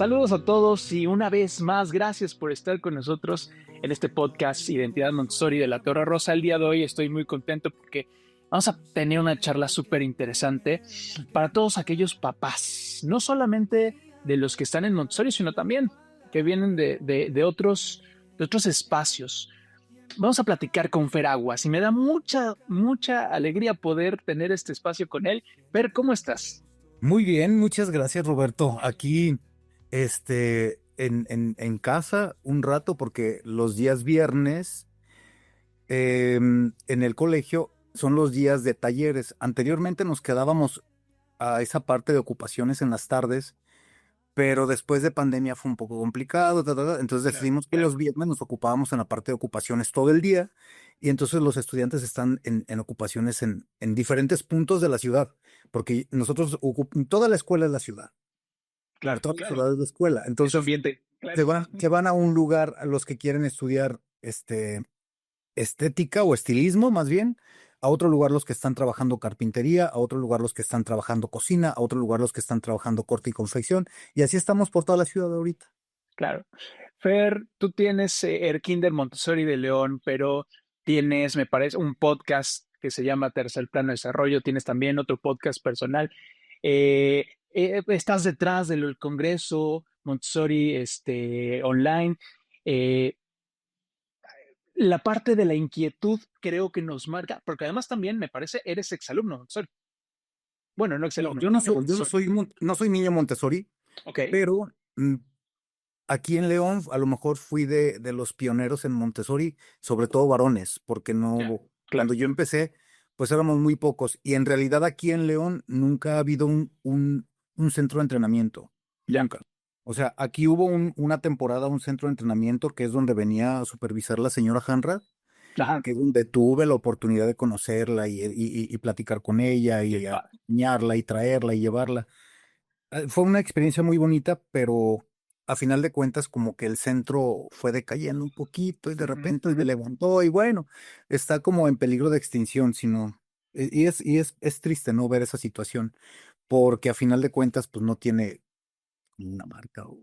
Saludos a todos y una vez más, gracias por estar con nosotros en este podcast Identidad Montessori de la Torre Rosa. El día de hoy estoy muy contento porque vamos a tener una charla súper interesante para todos aquellos papás, no solamente de los que están en Montessori, sino también que vienen de otros espacios. Vamos a platicar con Fer Aguas y me da mucha alegría poder tener este espacio con él. Fer, ¿cómo estás? Muy bien, muchas gracias, Roberto. Aquí, en casa un rato, porque los días viernes en el colegio son los días de talleres. Anteriormente nos quedábamos a esa parte de ocupaciones en las tardes, pero después de pandemia fue un poco complicado, entonces decidimos que los viernes nos ocupábamos en la parte de ocupaciones todo el día, y entonces los estudiantes están en ocupaciones en diferentes puntos de la ciudad, porque nosotros toda la escuela es la ciudad, Claro, toda la claro. ciudad es la escuela, Es un entonces ambiente. Claro. se van a un lugar a los que quieren estudiar estética o estilismo más bien, a otro lugar los que están trabajando carpintería, a otro lugar los que están trabajando cocina, a otro lugar los que están trabajando corte y confección, y así estamos por toda la ciudad ahorita. Claro. Fer, tú tienes el Kinder Montessori de León, pero tienes, me parece, un podcast que se llama Tercer Plano de Desarrollo, tienes también otro podcast personal. Estás detrás del Congreso Montessori online. Eh, la parte de la inquietud creo que nos marca, porque además también me parece, eres exalumno Montessori. Bueno, no No, exalumno, yo no niño soy, yo no Montessori. soy, no soy niño Montessori, Ok, pero aquí en León a lo mejor fui de los pioneros en Montessori, sobre todo varones, porque ya, no, claro. cuando yo empecé, pues éramos muy pocos, y en realidad aquí en León nunca ha habido un centro de entrenamiento, Ya. nunca. O sea, aquí hubo una temporada, un centro de entrenamiento que es donde venía a supervisar la señora Hanra, Ajá. que es donde tuve la oportunidad de conocerla y platicar con ella Qué y padre. enseñarla y traerla y llevarla. Fue una experiencia muy bonita, pero a final de cuentas como que el centro fue decayendo un poquito y de Ujú. repente se levantó y bueno, está como en peligro de extinción, sino, es triste no ver esa situación, porque a final de cuentas pues no tiene una marca o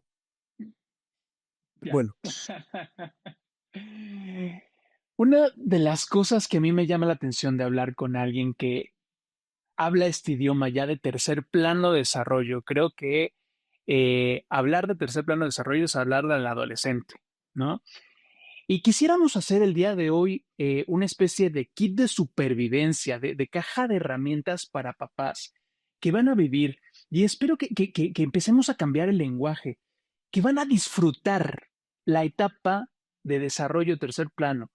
Ya. bueno. Una de las cosas que a mí me llama la atención de hablar con alguien que habla este idioma ya de tercer plano de desarrollo, creo que hablar de tercer plano de desarrollo es hablar del adolescente, ¿no? Y quisiéramos hacer el día de hoy una especie de kit de supervivencia, de caja de herramientas para papás que van a vivir, y espero que empecemos a cambiar el lenguaje, que van a disfrutar la etapa de desarrollo tercer plano,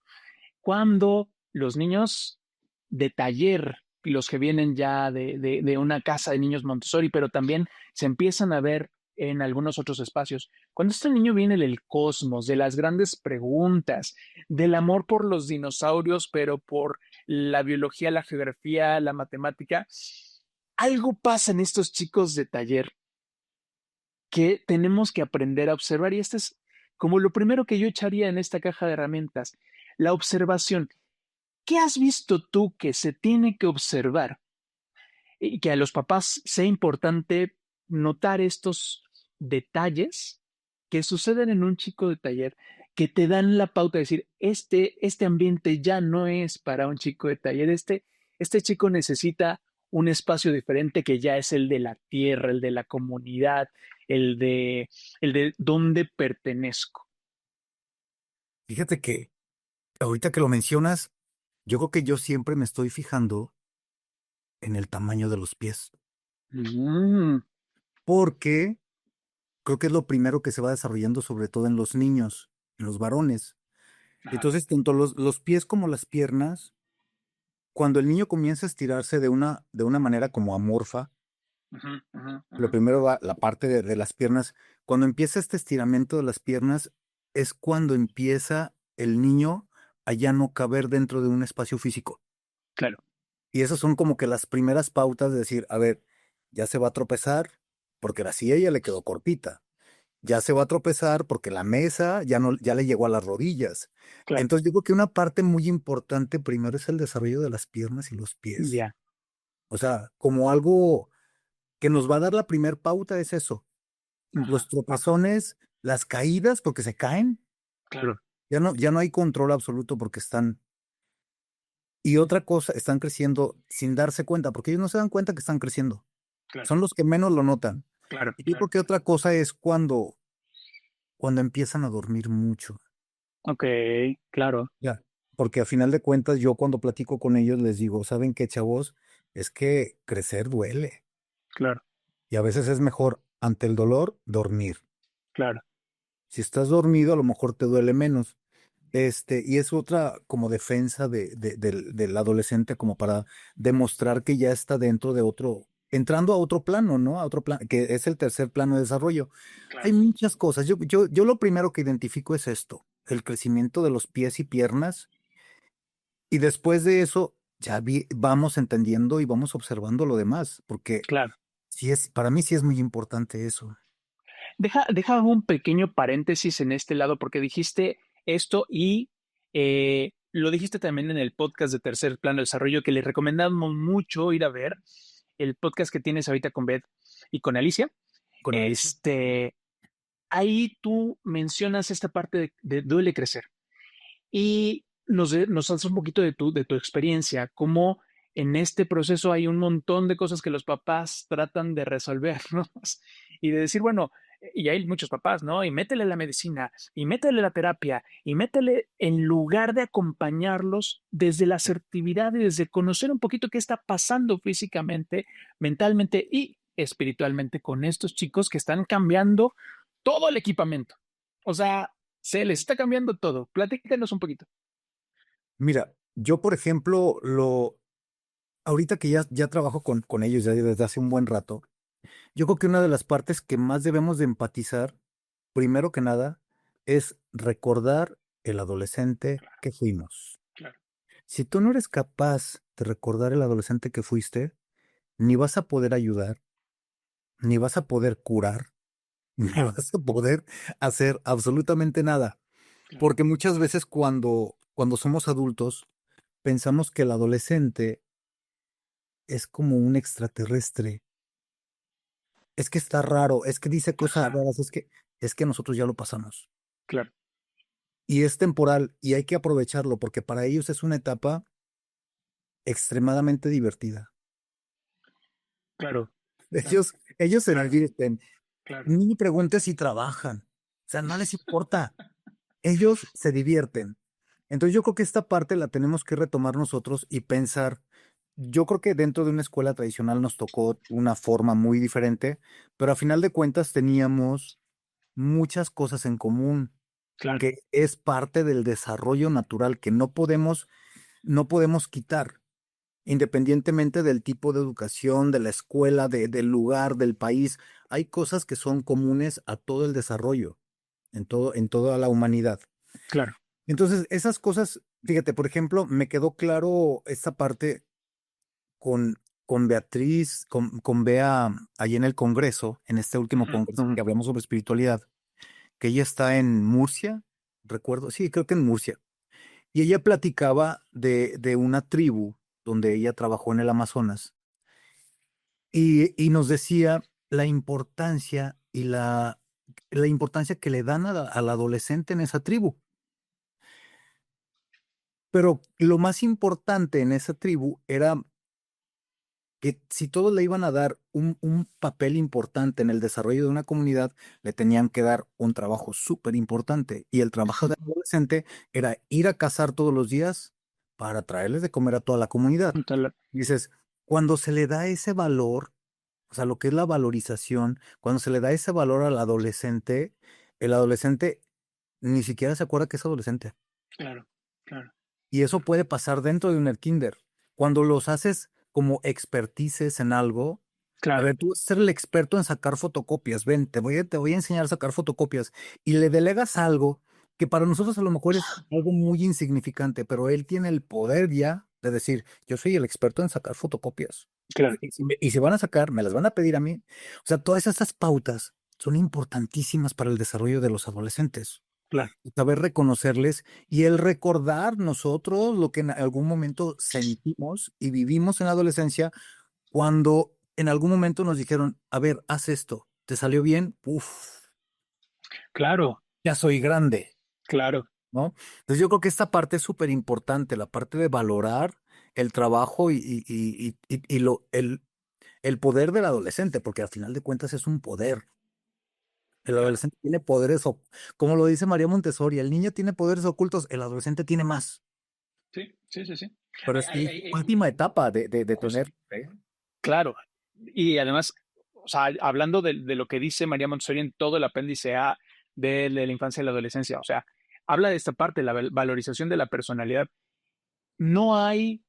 cuando los niños de taller y los que vienen ya de una casa de niños Montessori, pero también se empiezan a ver en algunos otros espacios. Cuando este niño viene del cosmos, de las grandes preguntas, del amor por los dinosaurios, pero por la biología, la geografía, la matemática, algo pasa en estos chicos de taller que tenemos que aprender a observar. Y este es como lo primero que yo echaría en esta caja de herramientas, la observación. ¿Qué has visto tú que se tiene que observar y que a los papás sea importante notar estos detalles que suceden en un chico de taller, que te dan la pauta de decir, este ambiente ya no es para un chico de taller, este chico necesita un espacio diferente que ya es el de la tierra, el de la comunidad, el de dónde pertenezco? Fíjate que ahorita que lo mencionas, yo creo que yo siempre me estoy fijando en el tamaño de los pies, Mm, porque creo que es lo primero que se va desarrollando, sobre todo en los niños, en los varones. ajá, Entonces, tanto los pies como las piernas, cuando el niño comienza a estirarse de una manera como amorfa, ujú, ujú, lo ujú. primero va la parte de las piernas. Cuando empieza este estiramiento de las piernas, es cuando empieza el niño a ya no caber dentro de un espacio físico. Claro, Y esas son como que las primeras pautas de decir, a ver, ya se va a tropezar, porque la silla ya le quedó cortita. Ya se va a tropezar porque la mesa ya no, ya le llegó a las rodillas. claro, Entonces, yo creo que una parte muy importante primero es el desarrollo de las piernas y los pies. ya. O sea, como algo que nos va a dar la primer pauta es eso. los Ajá, tropezones, las caídas porque se caen, claro, ya no hay control absoluto porque están. Y otra cosa, están creciendo sin darse cuenta, porque ellos no se dan cuenta que están creciendo. claro, Son los que menos lo notan. claro, Y yo creo claro. que otra cosa es cuando empiezan a dormir mucho. Ok, claro, Ya. Porque a final de cuentas, yo cuando platico con ellos les digo, ¿saben qué, chavos? Es que crecer duele. claro, Y a veces es mejor, ante el dolor, dormir. claro, Si estás dormido, a lo mejor te duele menos. Y es otra como defensa del adolescente, como para demostrar que ya está dentro de otro, entrando a otro plano, ¿no? A otro plano, que es el tercer plano de desarrollo. Hay claro. muchas cosas. Yo lo primero que identifico es esto, el crecimiento de los pies y piernas, y después de eso ya vamos entendiendo y vamos observando lo demás, porque Claro. para mí sí es muy importante eso. Deja un pequeño paréntesis en este lado porque dijiste esto y lo dijiste también en el podcast de Tercer Plano de Desarrollo que le recomendamos mucho ir a ver, el podcast que tienes ahorita con Beth y con Alicia. Con Alicia. Este, ahí tú mencionas esta parte de duele crecer y nos hablas un poquito de tu experiencia, cómo en este proceso hay un montón de cosas que los papás tratan de resolver, ¿no? Y de decir, bueno, y hay muchos papás, ¿no? Y métele la medicina, y métele la terapia, y métele en lugar de acompañarlos desde la asertividad y desde conocer un poquito qué está pasando físicamente, mentalmente y espiritualmente con estos chicos que están cambiando todo el equipamiento. O sea, se les está cambiando todo. Platícanos un poquito. Mira, yo por ejemplo, ahorita que ya trabajo con ellos ya desde hace un buen rato, yo creo que una de las partes que más debemos de empatizar, primero que nada, es recordar el adolescente que fuimos. Claro, Si tú no eres capaz de recordar el adolescente que fuiste, ni vas a poder ayudar, ni vas a poder curar, ni vas a poder hacer absolutamente nada. claro, Porque muchas veces cuando somos adultos, pensamos que el adolescente es como un extraterrestre. Es que está raro, es que dice cosas ajá, raras, es que nosotros ya lo pasamos. claro, Y es temporal y hay que aprovecharlo porque para ellos es una etapa extremadamente divertida. claro, claro, Ellos se claro, divierten. claro, Ni preguntes si trabajan. O sea, no les importa. Ellos se divierten. Entonces yo creo que esta parte la tenemos que retomar nosotros y pensar. Yo creo que dentro de una escuela tradicional nos tocó una forma muy diferente, pero a final de cuentas teníamos muchas cosas en común, claro, que es parte del desarrollo natural que no podemos quitar, independientemente del tipo de educación, de la escuela, del lugar, del país. Hay cosas que son comunes a todo el desarrollo, en toda la humanidad. claro, Entonces, esas cosas, fíjate, por ejemplo, me quedó claro esta parte con Beatriz, con Bea, allí en el Congreso, en este último ujú, congreso que hablamos sobre espiritualidad, que ella está en Murcia, recuerdo, sí, creo que en Murcia. Y ella platicaba de una tribu donde ella trabajó en el Amazonas y nos decía la importancia y la importancia que le dan al adolescente en esa tribu. Pero lo más importante en esa tribu era que si todos le iban a dar un papel importante en el desarrollo de una comunidad, le tenían que dar un trabajo súper importante. Y el trabajo del adolescente era ir a cazar todos los días para traerles de comer a toda la comunidad. tal- Dices, cuando se le da ese valor, o sea, lo que es la valorización, cuando se le da ese valor al adolescente, el adolescente ni siquiera se acuerda que es adolescente. claro, claro, Y eso puede pasar dentro de un kinder. Cuando los haces como expertices en algo, a claro, ver, tú vas a ser el experto en sacar fotocopias, ven, te voy a enseñar a sacar fotocopias y le delegas algo que para nosotros a lo mejor es algo muy insignificante, pero él tiene el poder ya de decir, yo soy el experto en sacar fotocopias. claro, Y si van a sacar, me las van a pedir a mí. O sea, todas esas pautas son importantísimas para el desarrollo de los adolescentes, claro, saber reconocerles y el recordar nosotros lo que en algún momento sentimos y vivimos en la adolescencia cuando en algún momento nos dijeron, a ver, haz esto, te salió bien, uff, Claro, ya soy grande, claro. ¿no? Entonces yo creo que esta parte es súper importante, la parte de valorar el trabajo el poder del adolescente, porque al final de cuentas es un poder. El Claro. adolescente tiene poderes, como lo dice María Montessori, el niño tiene poderes ocultos, el adolescente tiene más. Sí, sí, sí, sí. Pero Ay, es ay, la ay, última etapa de justo, tener. claro. Y además, o sea, hablando de lo que dice María Montessori en todo el apéndice A de la infancia y la adolescencia, o sea, habla de esta parte, la valorización de la personalidad. No hay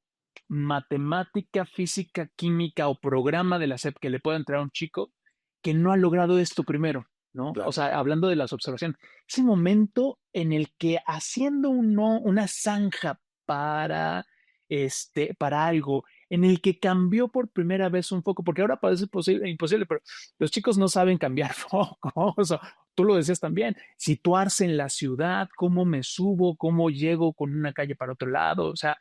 matemática, física, química o programa de la SEP que le pueda entrar a un chico que no ha logrado esto primero, ¿no? O Claro. sea, hablando de las observaciones, ese momento en el que haciendo una zanja para, para algo, en el que cambió por primera vez un foco, porque ahora parece imposible, pero los chicos no saben cambiar focos, o tú lo decías también, situarse en la ciudad, cómo me subo, cómo llego con una calle para otro lado, o sea,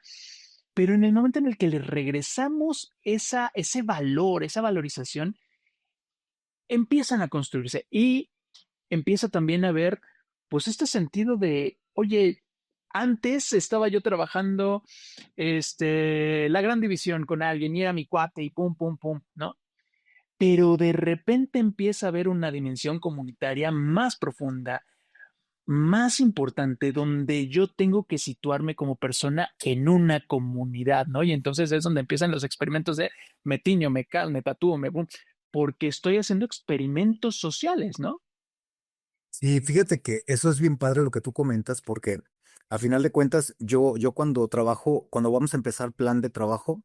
pero en el momento en el que le regresamos ese valor, esa valorización, empiezan a construirse y empieza también a haber, pues, este sentido de, oye, antes estaba yo trabajando, la gran división con alguien y era mi cuate y pum, pum, pum, ¿no? Pero de repente empieza a haber una dimensión comunitaria más profunda, más importante, donde yo tengo que situarme como persona en una comunidad, ¿no? Y entonces es donde empiezan los experimentos de me tiño, me cal, me tatúo, me boom, porque estoy haciendo experimentos sociales, ¿no? Sí, fíjate que eso es bien padre lo que tú comentas, porque a final de cuentas, yo cuando trabajo, cuando vamos a empezar plan de trabajo,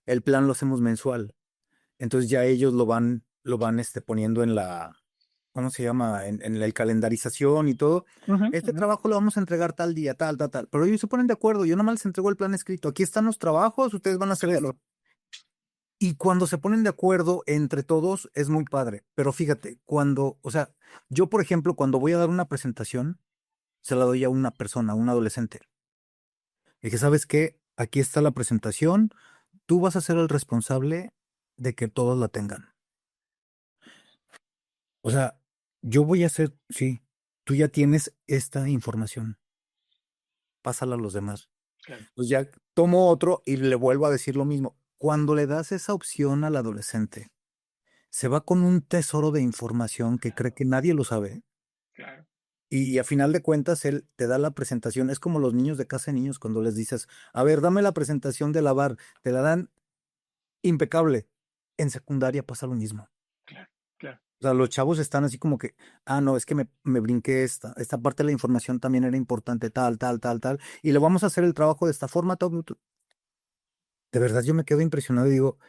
el plan lo hacemos mensual. Entonces ya ellos lo van poniendo en ¿cómo se llama? En la calendarización y todo. Ujú, Este ujú. trabajo lo vamos a entregar tal día, tal, tal, tal. Pero ellos se ponen de acuerdo. Yo nomás les entrego el plan escrito. Aquí están los trabajos, ustedes van a hacerlo. Y cuando se ponen de acuerdo entre todos es muy padre. Pero fíjate, o sea, yo por ejemplo, cuando voy a dar una presentación, se la doy a una persona, a un adolescente. Y que, ¿sabes qué? Aquí está la presentación. Tú vas a ser el responsable de que todos la tengan. O sea, yo voy a hacer, sí, tú ya tienes esta información, pásala a los demás. Claro, Pues ya tomo otro y le vuelvo a decir lo mismo. Cuando le das esa opción al adolescente, se va con un tesoro de información que cree que nadie lo sabe. claro. Y a final de cuentas, él te da la presentación. Es como los niños de casa de niños cuando les dices, a ver, dame la presentación de lavar. Te la dan impecable. En secundaria pasa lo mismo. Claro, claro, O sea, los chavos están así como que, no, es que me brinqué esta parte de la información también era importante, tal, tal, tal, tal, y le vamos a hacer el trabajo de esta forma, tal, de verdad yo me quedo impresionado y digo,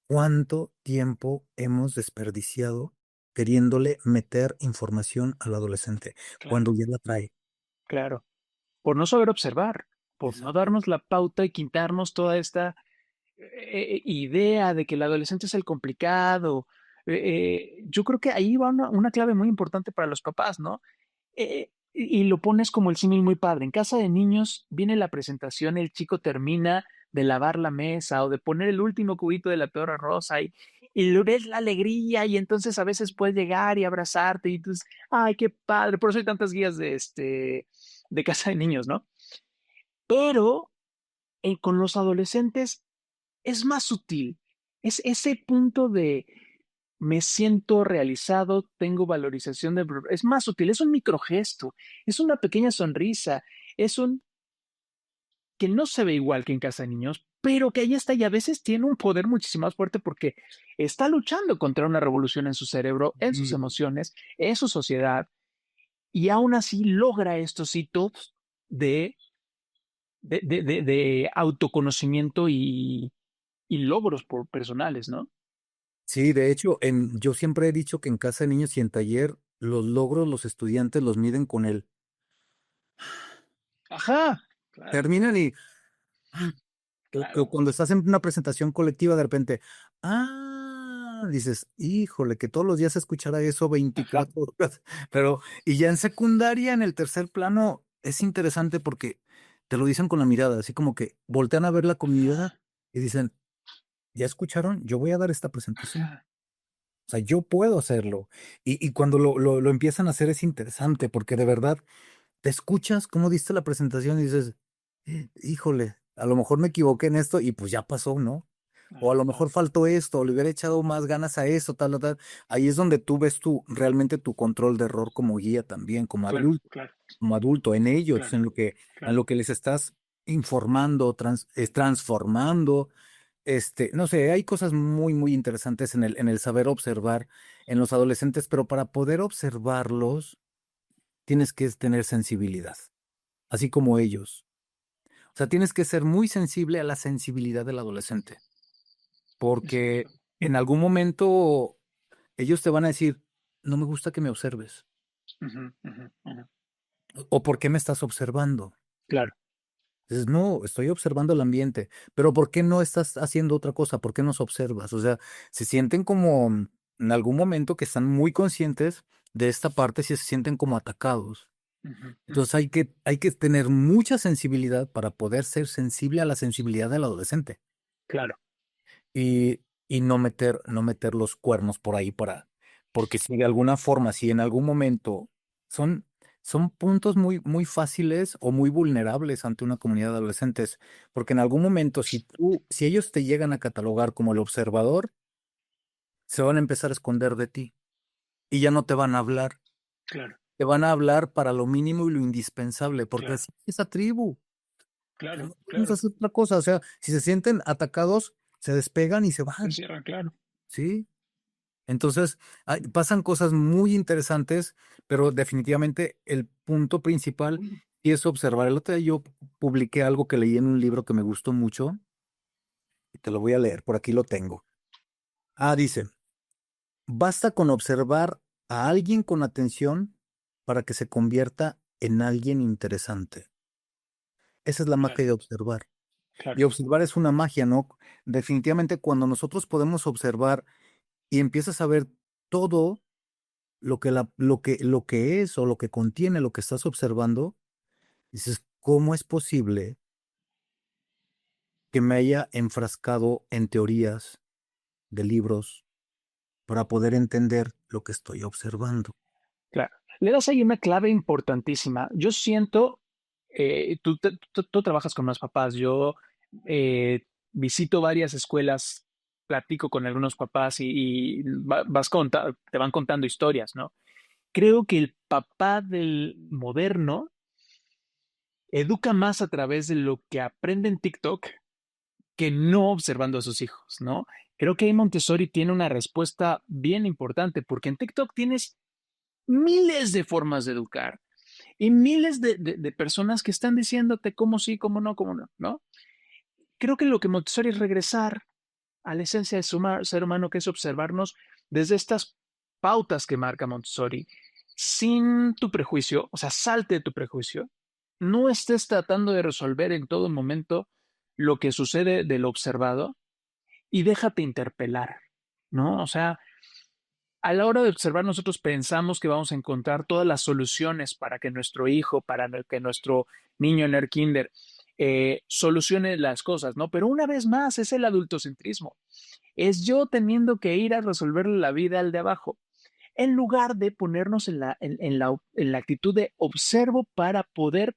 ¿cuánto tiempo hemos desperdiciado queriéndole meter información al adolescente claro, cuando ya la trae? claro. Por no saber observar, por no Exacto. darnos la pauta y quitarnos toda esta idea de que el adolescente es el complicado. Yo creo que ahí va una clave muy importante para los papás, ¿no? Y lo pones como el símil muy padre. En casa de niños viene la presentación, el chico termina de lavar la mesa o de poner el último cubito de la peor rosa y lo ves la alegría y entonces a veces puedes llegar y abrazarte y tú dices, ay, qué padre. Por eso hay tantas guías de casa de niños, ¿no? Pero con los adolescentes es más sutil. Es ese punto de me siento realizado, tengo valorización es más sutil, es un microgesto, es una pequeña sonrisa, es un que no se ve igual que en casa de niños, pero que ahí está y a veces tiene un poder muchísimo más fuerte porque está luchando contra una revolución en su cerebro, en sus Y emociones, en su sociedad, y aún así logra estos hitos de, de autoconocimiento y logros personales, ¿no? sí, de hecho, yo siempre he dicho que en casa de niños y en taller, los logros los estudiantes los miden con él. Ajá, claro, Terminan y que claro. cuando estás en una presentación colectiva, de repente, dices, híjole, que todos los días escuchara eso Ajá. 24 horas. Pero, y ya en secundaria, en el tercer plano, es interesante porque te lo dicen con la mirada, así como que voltean a ver la comunidad y dicen, ¿ya escucharon? Yo voy a dar esta presentación. Ajá. sea, yo puedo hacerlo. Y cuando lo empiezan a hacer es interesante porque de verdad te escuchas cómo diste la presentación y dices, híjole, a lo mejor me equivoqué en esto y pues ya pasó, ¿no? O a Claro, lo claro, mejor faltó esto, o le hubiera echado más ganas a eso, tal, tal, tal. Ahí es donde tú ves realmente tu control de error como guía también, claro, claro, como adulto, en ellos, claro, en claro. lo que les estás informando, transformando. No sé, hay cosas muy, muy interesantes en el saber observar en los adolescentes, pero para poder observarlos, tienes que tener sensibilidad, así como ellos. O sea, tienes que ser muy sensible a la sensibilidad del adolescente, Es porque cierto. en algún momento ellos te van a decir, no me gusta que me observes, Ujú, ujú, ujú. o ¿por qué me estás observando? Claro, Dices, no, estoy observando el ambiente, pero ¿por qué no estás haciendo otra cosa? ¿Por qué nos observas? O sea, se sienten como en algún momento que están muy conscientes de esta parte, si se sienten como atacados. ujú, ujú. Entonces hay que tener mucha sensibilidad para poder ser sensible a la sensibilidad del adolescente Claro, y no meter los cuernos por ahí porque si de alguna forma, si en algún momento son, son puntos muy, muy fáciles o muy vulnerables ante una comunidad de adolescentes, porque en algún momento si ellos te llegan a catalogar como el observador, se van a empezar a esconder de ti y ya no te van a hablar, claro, te van a hablar para lo mínimo y lo indispensable, porque claro, así es esa tribu. O sea, claro, no podemos claro. hacer otra cosa, o sea, si se sienten atacados, se despegan y se Se van, cierra, claro. ¿sí? Entonces, pasan cosas muy interesantes, pero definitivamente el punto principal sí es observar. El otro día yo publiqué algo que leí en un libro que me gustó mucho y te lo voy a leer, por aquí lo tengo. Dice, basta con observar a alguien con atención para que se convierta en alguien interesante. Esa es la Claro, magia de observar. claro, Y observar es una magia, ¿no? Definitivamente cuando nosotros podemos observar y empiezas a ver todo lo que es o lo que contiene lo que estás observando, dices, ¿cómo es posible que me haya enfrascado en teorías de libros para poder entender lo que estoy observando? claro. Le das ahí una clave importantísima. Yo siento, tú trabajas con más papás, yo visito varias escuelas, platico con algunos papás te van contando historias, ¿no? Creo que el papá del moderno educa más a través de lo que aprende en TikTok que no observando a sus hijos, ¿no? Creo que ahí Montessori tiene una respuesta bien importante, porque en TikTok tienes miles de formas de educar y miles de personas que están diciéndote cómo sí, cómo no, ¿no? Creo que lo que Montessori es regresar a la esencia del ser humano, que es observarnos desde estas pautas que marca Montessori, sin tu prejuicio, o sea, salte de tu prejuicio, no estés tratando de resolver en todo momento lo que sucede de lo observado y déjate interpelar, ¿no? O sea, a la hora de observar, nosotros pensamos que vamos a encontrar todas las soluciones para que nuestro hijo, para que nuestro niño en el kinder solucione las cosas, ¿no? Pero una vez más, es el adultocentrismo. Es yo teniendo que ir a resolverle la vida al de abajo, en lugar de ponernos en la actitud de observo para poder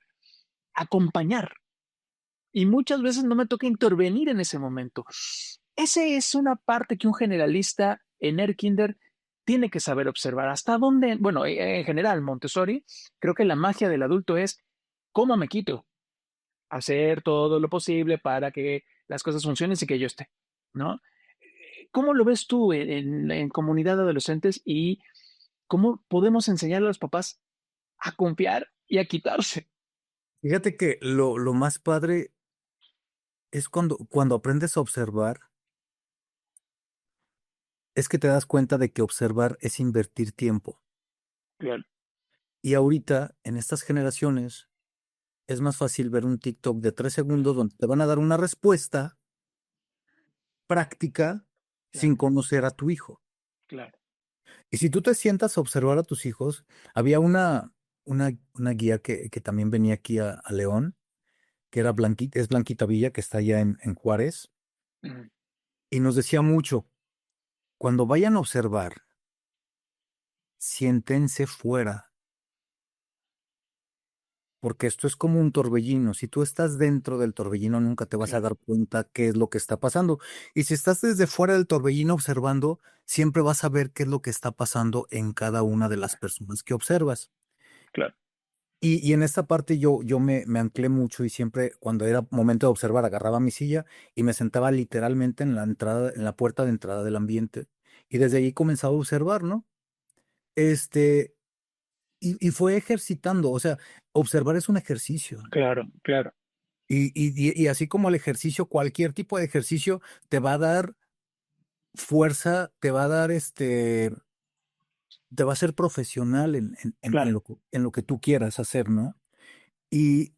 acompañar. Y muchas veces no me toca intervenir en ese momento. Esa es una parte que un generalista en el kinder tiene que saber observar. Hasta dónde, bueno, en general, Montessori, creo que la magia del adulto es cómo me quito, hacer todo lo posible para que las cosas funcionen y que yo esté, ¿no? ¿Cómo lo ves tú en comunidad de adolescentes y cómo podemos enseñar a los papás a confiar y a quitarse? Fíjate que lo más padre es cuando aprendes a observar, es que te das cuenta de que observar es invertir tiempo. Claro, Y ahorita, en estas generaciones, es más fácil ver un TikTok de 3 segundos donde te van a dar una respuesta práctica claro, sin conocer a tu hijo. claro. Y si tú te sientas a observar a tus hijos, había una guía que también venía aquí a León, que era Blanquita, es Blanquita Villa, que está allá en Juárez, Mm, y nos decía mucho, cuando vayan a observar siéntense fuera, porque esto es como un torbellino. Si tú estás dentro del torbellino, nunca te vas a Claro, dar cuenta qué es lo que está pasando. Y si estás desde fuera del torbellino observando, siempre vas a ver qué es lo que está pasando en cada una de las personas que observas. claro, Y en esta parte yo me anclé mucho y siempre cuando era momento de observar agarraba mi silla y me sentaba literalmente en la entrada, en la puerta de entrada del ambiente. Y desde ahí comenzaba a observar, ¿no? Este, y fue ejercitando, o sea, observar es un ejercicio. claro, claro, Y así como el ejercicio, cualquier tipo de ejercicio te va a dar fuerza, te va a dar te va a ser profesional claro, en lo que tú quieras hacer, ¿no? Y,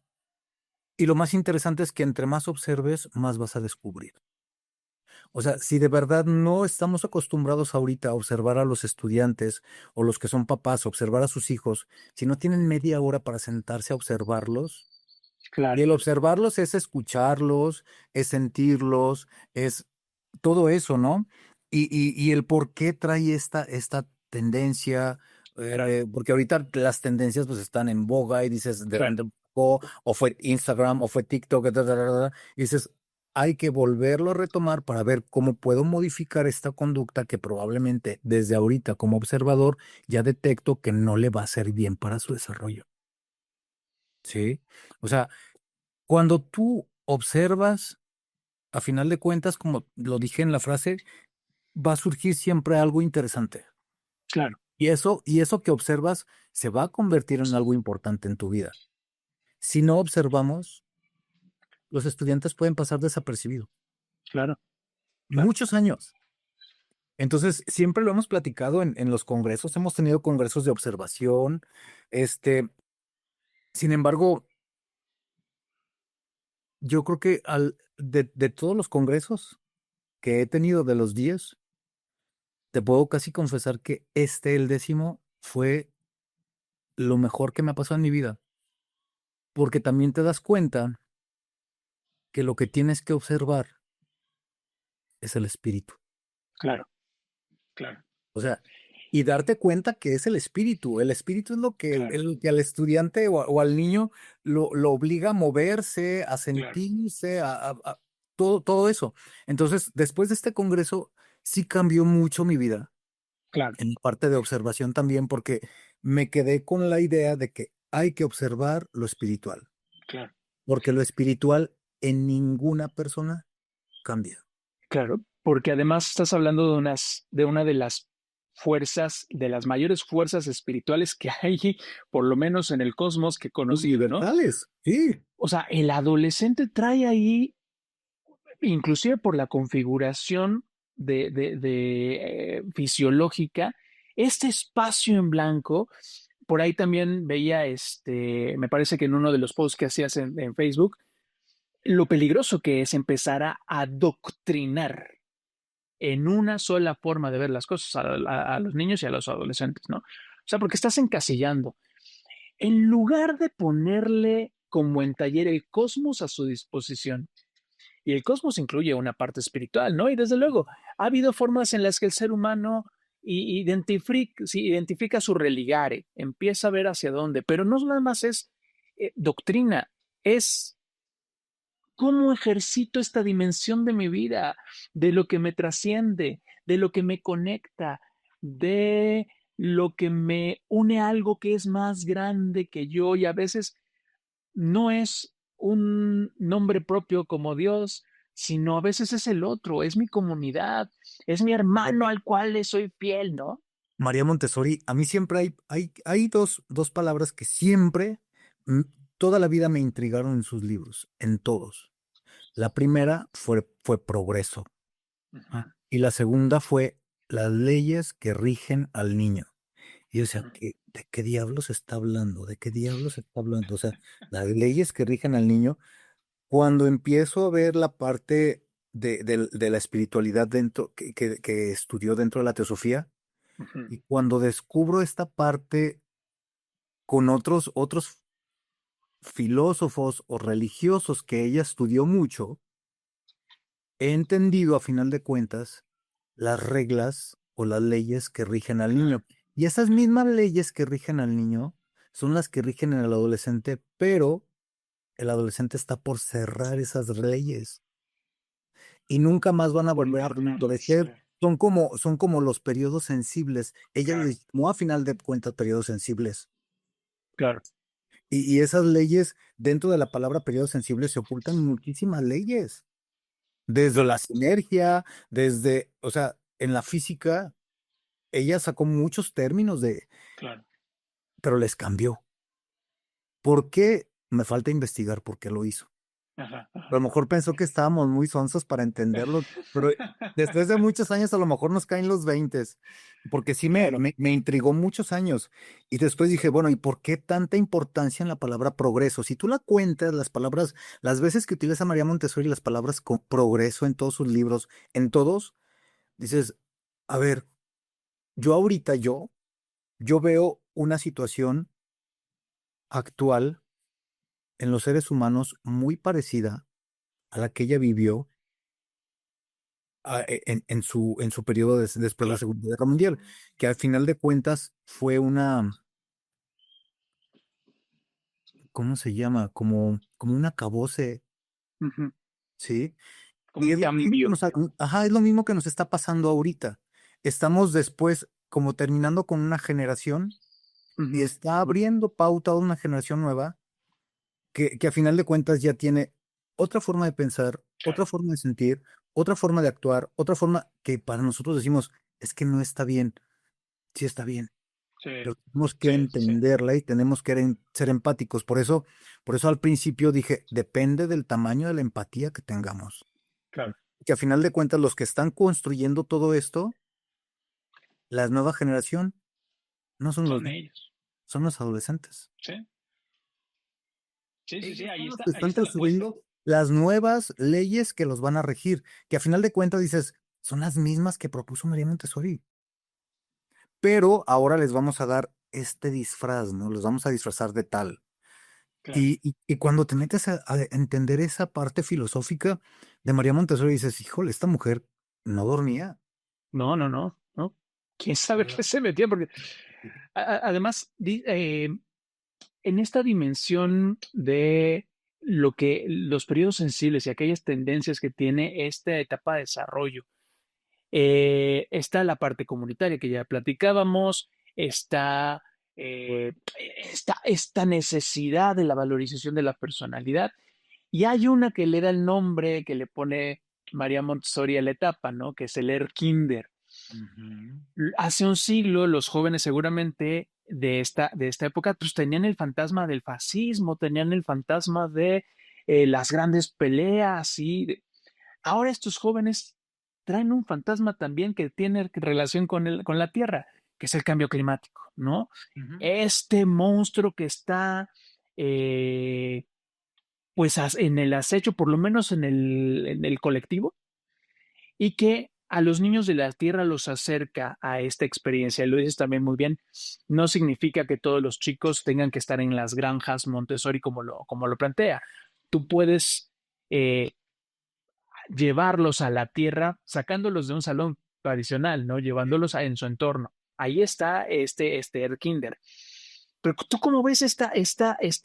y lo más interesante es que entre más observes, más vas a descubrir. O sea, si de verdad no estamos acostumbrados ahorita a observar a los estudiantes o los que son papás, observar a sus hijos, si no tienen media hora para sentarse a observarlos, y claro, el observarlos es escucharlos, es sentirlos, es todo eso, ¿no? Y el por qué trae esta tendencia, porque ahorita las tendencias pues están en boga y dices, ¿de claro, dónde sacó? O fue Instagram, o fue TikTok, y dices, hay que volverlo a retomar para ver cómo puedo modificar esta conducta que probablemente desde ahorita como observador ya detecto que no le va a hacer bien para su desarrollo, ¿sí? O sea, cuando tú observas, a final de cuentas, como lo dije en la frase, va a surgir siempre algo interesante. claro, Y eso que observas se va a convertir en algo importante en tu vida. Si no observamos, los estudiantes pueden pasar desapercibidos claro, claro, muchos años. Entonces, siempre lo hemos platicado en los congresos, hemos tenido congresos de observación. Este, sin embargo, yo creo que de todos los congresos que he tenido de los 10, te puedo casi confesar que el 10º, fue lo mejor que me ha pasado en mi vida, porque también te das cuenta que lo que tienes que observar es el espíritu. claro, claro, O sea, y darte cuenta que es el espíritu. El espíritu es lo que, claro, el que al estudiante o al niño lo obliga a moverse, a claro, sentirse, todo eso. Entonces, después de este congreso, sí cambió mucho mi vida, claro, en parte de observación también, porque me quedé con la idea de que hay que observar lo espiritual, claro, porque lo espiritual en ninguna persona cambia. claro, porque además estás hablando de una de las fuerzas, de las mayores fuerzas espirituales que hay, por lo menos en el cosmos que he conocido, ¿no? Universales, sí. O sea, el adolescente trae ahí, inclusive por la configuración fisiológica, este espacio en blanco. Por ahí también veía, me parece que en uno de los posts que hacías en Facebook, lo peligroso que es empezar a adoctrinar en una sola forma de ver las cosas a los niños y a los adolescentes, ¿no? O sea, porque estás encasillando. En lugar de ponerle como en taller el cosmos a su disposición, y el cosmos incluye una parte espiritual, ¿no? Y desde luego, ha habido formas en las que el ser humano identifica su religare, empieza a ver hacia dónde, pero no nada más es doctrina, es cómo ejercito esta dimensión de mi vida, de lo que me trasciende, de lo que me conecta, de lo que me une a algo que es más grande que yo y a veces no es un nombre propio como Dios, sino a veces es el otro, es mi comunidad, es mi hermano al cual le soy fiel, ¿no? María Montessori, a mí siempre hay dos palabras que siempre, mm, toda la vida me intrigaron en sus libros, en todos. La primera fue progreso, Ujú, y la segunda fue las leyes que rigen al niño. Y o sea, ujú, ¿de qué diablos está hablando? ¿De qué diablos está hablando? O sea, las leyes que rigen al niño, cuando empiezo a ver la parte de la espiritualidad dentro, que estudió dentro de la teosofía, ujú, y cuando descubro esta parte con otros filósofos o religiosos que ella estudió mucho, he entendido a final de cuentas las reglas o las leyes que rigen al claro, niño. Y esas mismas leyes que rigen al niño son las que rigen al adolescente, pero el adolescente está por cerrar esas leyes y nunca más van a por volver a internarlas, florecer. claro, Son como los periodos sensibles. Ella claro, les llamó a final de cuentas periodos sensibles. claro. Y esas leyes, dentro de la palabra periodo sensible, se ocultan muchísimas leyes. Desde la sinergia, o sea, en la física, ella sacó muchos términos Claro. pero les cambió. ¿Por qué? Me falta investigar por qué lo hizo. Ajá, A lo ajá. mejor pensó que estábamos muy sonsos para entenderlo, pero después de muchos años a lo mejor nos caen los veintes, porque sí Claro. me intrigó muchos años. Y después dije, bueno, ¿y por qué tanta importancia en la palabra progreso? Si tú la cuentas, las palabras, las veces que utiliza María Montessori las palabras con progreso en todos sus libros, en todos, dices, a ver, yo ahorita, yo veo una situación actual en los seres humanos muy parecida a la que ella vivió en su periodo después de la Claro. Segunda Guerra Mundial, que al final de cuentas fue ¿cómo se llama? Como un acabose, Ujú. ¿sí? Como Y un es lo mismo que cambio. ajá, es lo mismo que nos está pasando ahorita. Estamos después como terminando con una generación y Ujú. está abriendo pauta a una generación nueva que a final de cuentas ya tiene otra forma de pensar, Claro. otra forma de sentir, otra forma de actuar, otra forma que para nosotros decimos, es que no está bien, sí está bien, Sí, pero tenemos que sí, sí, sí. entenderla y tenemos que ser empáticos. Por eso al principio dije, depende del tamaño de la empatía que tengamos. Claro. Que a final de cuentas los que están construyendo todo esto, la nueva generación, no son los Son niños, ellos. son los adolescentes. Sí, sí, sí, sí. Ellos son los que Ahí están está la apuesta. construyendo las nuevas leyes que los van a regir, que a final de cuentas dices, son las mismas que propuso María Montessori, pero ahora les vamos a dar este disfraz, ¿no? Los vamos a disfrazar de tal. Claro. Y cuando te metes a entender esa parte filosófica de María Montessori, dices, híjole, esta mujer no dormía. No, no, no, no. ¿Quién sabe qué se metía? Porque además, en esta dimensión de lo que los periodos sensibles y aquellas tendencias que tiene esta etapa de desarrollo, está la parte comunitaria que ya platicábamos, está esta necesidad de la valorización de la personalidad, y hay una que le da el nombre que le pone María Montessori a la etapa, ¿no? Que es el Erkinder. Ujú. Hace un siglo los jóvenes seguramente de esta época pues tenían el fantasma del fascismo, tenían el fantasma de las grandes peleas ahora estos jóvenes traen un fantasma también que tiene relación con la Tierra, que es el cambio climático, ¿no? Ujú. Este monstruo que está pues en el acecho, por lo menos en el colectivo, y que a los niños de la Tierra los acerca a esta experiencia. Lo dices también muy bien, no significa que todos los chicos tengan que estar en las granjas Montessori como lo plantea. Tú puedes eh, llevarlos a la Tierra sacándolos de un salón tradicional, ¿no? Llevándolos en su entorno. Ahí está este Air Kinder. Pero tú cómo ves esta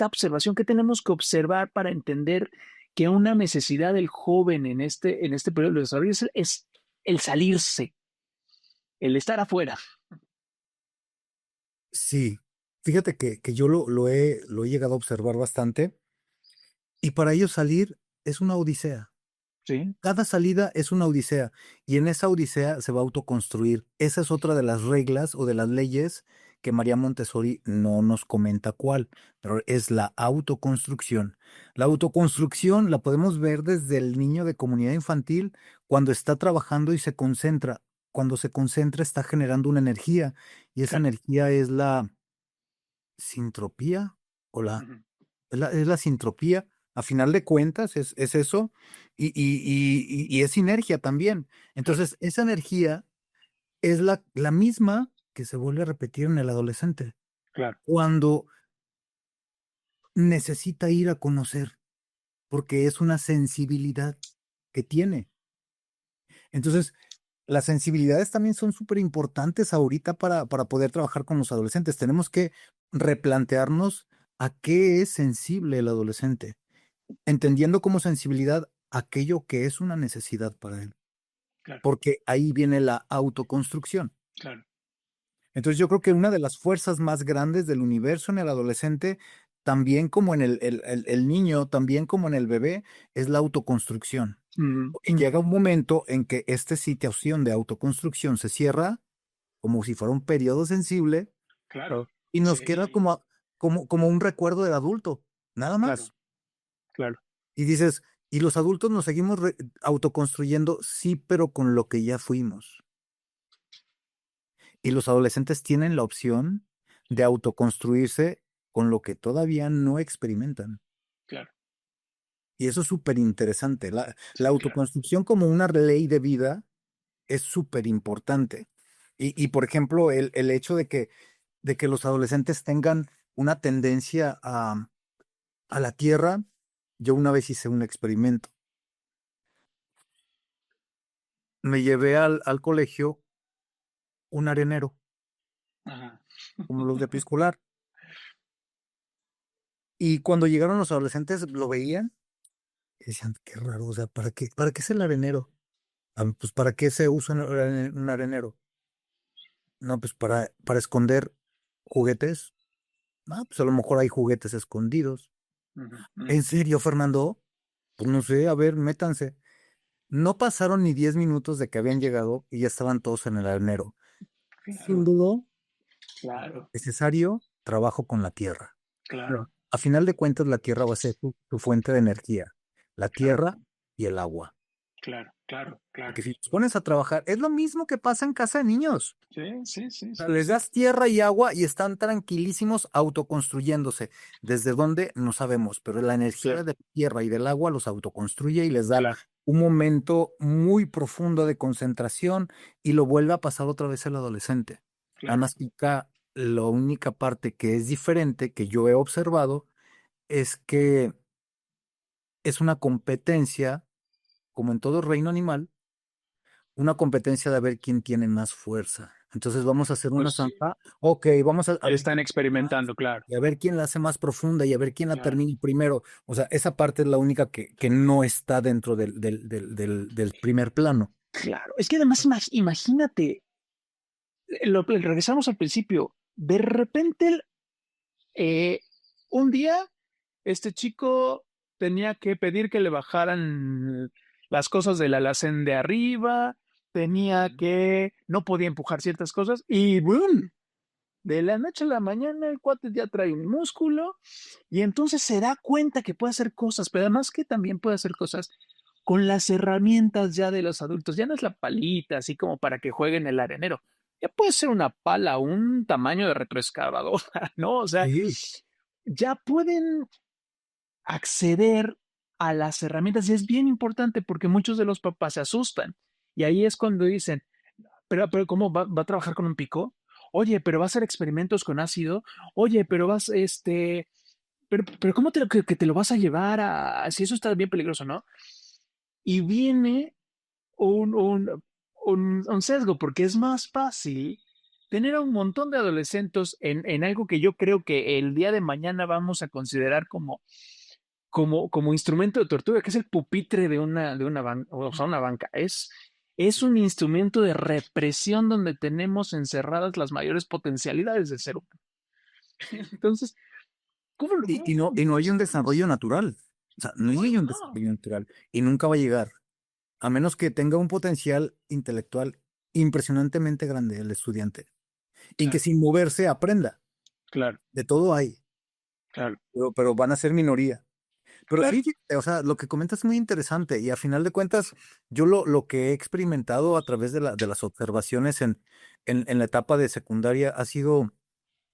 observación que tenemos que observar para entender que una necesidad del joven en este periodo de desarrollo es el salirse, el estar afuera. Sí, fíjate que yo lo he llegado a observar bastante y para ellos salir es una odisea. Sí, Cada salida es una odisea y en esa odisea se va a autoconstruir. Esa es otra de las reglas o de las leyes que María Montessori no nos comenta cuál, pero es la autoconstrucción. La autoconstrucción la podemos ver desde el niño de comunidad infantil cuando está trabajando y se concentra. Cuando se concentra está generando una energía y esa claro. energía es la sintropía o Ujú, es la sintropía, a final de cuentas es eso, y es sinergia también. claro, Entonces, esa energía es la misma que se vuelve a repetir en el adolescente, claro, cuando necesita ir a conocer, porque es una sensibilidad que tiene. Entonces, las sensibilidades también son súper importantes ahorita para poder trabajar con los adolescentes. Tenemos que replantearnos a qué es sensible el adolescente, entendiendo como sensibilidad aquello que es una necesidad para él, Claro, porque ahí viene la autoconstrucción. claro. Entonces yo creo que una de las fuerzas más grandes del universo en el adolescente, también como en el niño, también como en el bebé, es la autoconstrucción. Mm, Y llega un momento en que esta situación de autoconstrucción se cierra como si fuera un periodo sensible claro, y nos queda sí, como un recuerdo del adulto, nada claro, más. claro, Y dices, y los adultos nos seguimos autoconstruyendo, sí, pero con lo que ya fuimos. Y los adolescentes tienen la opción de autoconstruirse con lo que todavía no experimentan. claro, Y eso es súper interesante. La sí, claro. autoconstrucción como una ley de vida es súper importante. Y, por ejemplo, el hecho de que los adolescentes tengan una tendencia a la tierra, yo una vez hice un experimento. Me llevé al colegio un arenero, Ajá. como los de preescolar. Y cuando llegaron los adolescentes, lo veían y decían, qué raro, o sea, ¿para qué es el arenero? Ah, pues, ¿para qué se usa un arenero? No, pues para esconder juguetes. Ah, pues a lo mejor hay juguetes escondidos. Ujú, ujú. ¿En serio, Fernando? Pues no sé, a ver, métanse. No pasaron ni 10 minutos de que habían llegado y ya estaban todos en el arenero. Sin Claro, duda, claro, necesario trabajo con la tierra. claro, A final de cuentas, la tierra va a ser tu fuente de energía. La claro, tierra y el agua. claro, claro, Porque claro. si los pones a trabajar, es lo mismo que pasa en casa de niños. Sí, sí, sí, Sea, sí, les sí. das tierra y agua y están tranquilísimos autoconstruyéndose. ¿Desde dónde? No sabemos, pero la Sí, energía de la tierra y del agua los autoconstruye y les da claro, un momento muy profundo de concentración y lo vuelve a pasar otra vez el adolescente. Nada claro. más que acá la única parte que es diferente que yo he observado es que es una competencia, como en todo reino animal, una competencia de ver quién tiene más fuerza. Entonces vamos a hacer una Pues sí, zanja. Ok, vamos a ver están quién puede más experimentando, claro, y a ver quién la hace más profunda y a ver quién la claro, termina primero. O sea, esa parte es la única que no está dentro del primer plano. claro. Es que además imagínate, regresamos al principio, de repente eh, un día este chico tenía que pedir que le bajaran las cosas del alacén de arriba, tenía que, no podía empujar ciertas cosas y ¡boom! De la noche a la mañana el cuate ya trae un músculo y entonces se da cuenta que puede hacer cosas, pero además que también puede hacer cosas con las herramientas ya de los adultos. Ya no es la palita, así como para que jueguen el arenero. Ya puede ser una pala, un tamaño de retroexcavadora, ¿no? O sea, Sí. ya pueden acceder a las herramientas y es bien importante porque muchos de los papás se asustan. Y ahí es cuando dicen, pero ¿cómo va a trabajar con un pico? Oye, pero va a hacer experimentos con ácido. Oye, pero pero ¿cómo que te lo vas a llevar si eso está bien peligroso, ¿no? Y viene un, un, un sesgo, porque es más fácil tener a un montón de adolescentes en algo que yo creo que el día de mañana vamos a considerar como instrumento de tortura, que es el pupitre de una banca, o sea, una banca. Es un instrumento de represión donde tenemos encerradas las mayores potencialidades del ser humano. Entonces, ¿cómo lo Y, cómo y no, y no hay un hacemos? desarrollo natural. O sea, no No, hay un no, desarrollo natural y nunca va a llegar, a menos que tenga un potencial intelectual impresionantemente grande el estudiante y que claro, sin moverse aprenda. claro, De todo hay, claro, pero van a ser minoría. Pero claro, sí, fíjate, o sea, lo que comentas es muy interesante y a final de cuentas, yo lo que he experimentado a través de las observaciones en la etapa de secundaria ha sido,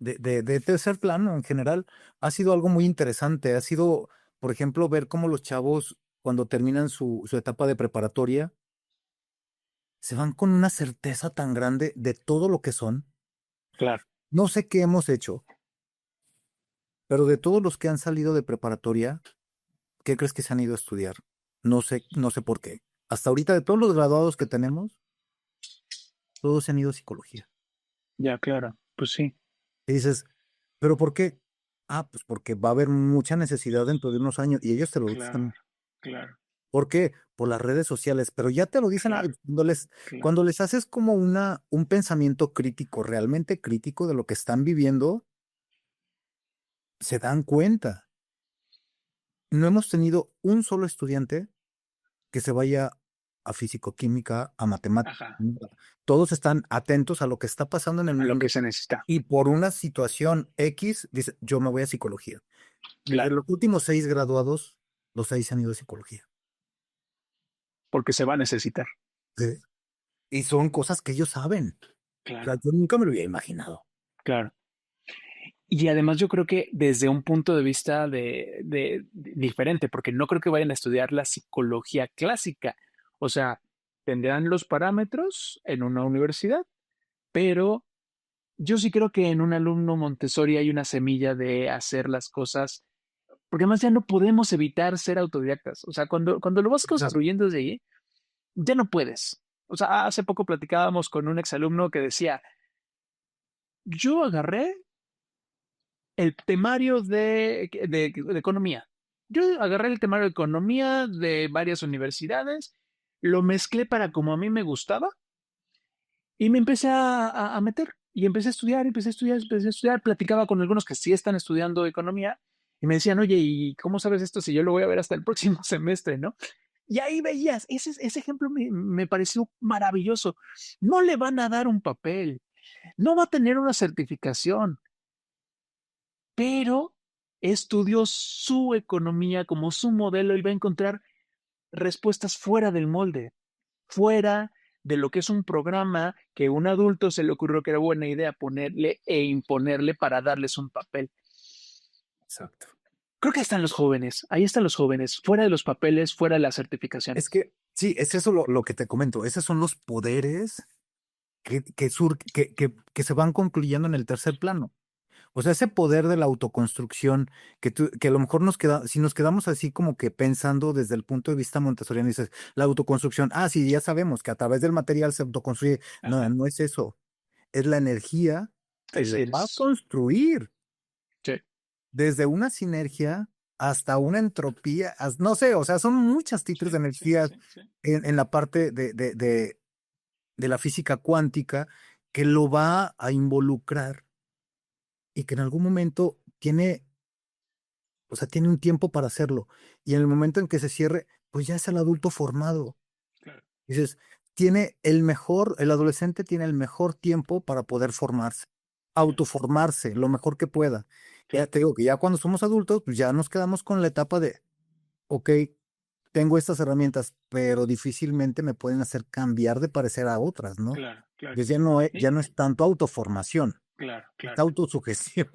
de tercer plano en general, ha sido algo muy interesante. Ha sido, por ejemplo, ver cómo los chavos, cuando terminan su etapa de preparatoria, se van con una certeza tan grande de todo lo que son. claro. No sé qué hemos hecho, pero de todos los que han salido de preparatoria, ¿qué crees que se han ido a estudiar? No sé por qué. Hasta ahorita, de todos los graduados que tenemos, todos se han ido a psicología. Ya, claro. Pues sí, Y dices, ¿pero por qué? Ah, pues porque va a haber mucha necesidad dentro de unos años y ellos te lo claro, dicen. claro, ¿Por qué? Por las redes sociales, pero ya te lo dicen claro, claro. cuando les haces como un pensamiento crítico, realmente crítico de lo que están viviendo, se dan cuenta. No hemos tenido un solo estudiante que se vaya a físico-química, a matemáticas. Ajá. Todos están atentos a lo que está pasando en el A lo que mundo se necesita. y por una situación X, dice, yo me voy a psicología. De Claro. los últimos 6 graduados, los 6 se han ido a psicología. Porque se va a necesitar. Sí. Y son cosas que ellos saben. O sea, Claro, yo nunca me lo había imaginado. claro. Y además yo creo que desde un punto de vista de diferente, porque no creo que vayan a estudiar la psicología clásica. O sea, tendrán los parámetros en una universidad, pero yo sí creo que en un alumno Montessori hay una semilla de hacer las cosas, porque además ya no podemos evitar ser autodidactas. O sea, cuando lo vas Exacto. construyendo desde ahí, ya no puedes. O sea, hace poco platicábamos con un exalumno que decía, yo agarré el temario de economía. Yo agarré el temario de economía de varias universidades, lo mezclé para como a mí me gustaba y me empecé a meter. Y empecé a estudiar, empecé a estudiar. Platicaba con algunos que sí están estudiando economía y me decían, oye, ¿y cómo sabes esto si yo lo voy a ver hasta el próximo semestre, no? Y ahí veías, ese ejemplo me pareció maravilloso. No le van a dar un papel, no va a tener una certificación, pero estudió su economía como su modelo y va a encontrar respuestas fuera del molde, fuera de lo que es un programa que un adulto se le ocurrió que era buena idea ponerle e imponerle para darles un papel. Exacto. Creo que están los jóvenes, ahí están los jóvenes, fuera de los papeles, fuera de las Es certificaciones. que, sí, es eso lo que te comento. Esos son los poderes que se van concluyendo en el tercer plano. O sea, ese poder de la autoconstrucción que a lo mejor si nos quedamos así como que pensando desde el punto de vista montessoriano, dices, la autoconstrucción, sí, ya sabemos que a través del material se autoconstruye. No, Ajá. no es eso. Es la energía que Es, se va a es, construir sí, desde una sinergia hasta una entropía, no sé, o sea, son muchas sí, tipos de sí, energías sí, sí. en la parte de la física cuántica que lo va a involucrar y que en algún momento o sea, tiene un tiempo para hacerlo. Y en el momento en que se cierre, pues ya es el adulto formado. Claro, Dices, el adolescente tiene el mejor tiempo para poder formarse, claro, autoformarse lo mejor que pueda. Ya claro, te digo que ya cuando somos adultos, pues ya nos quedamos con la etapa de, ok, tengo estas herramientas, pero difícilmente me pueden hacer cambiar de parecer a otras, ¿no? claro, claro. Entonces ya Sí, no es tanto autoformación, claro, es claro. autosugestión.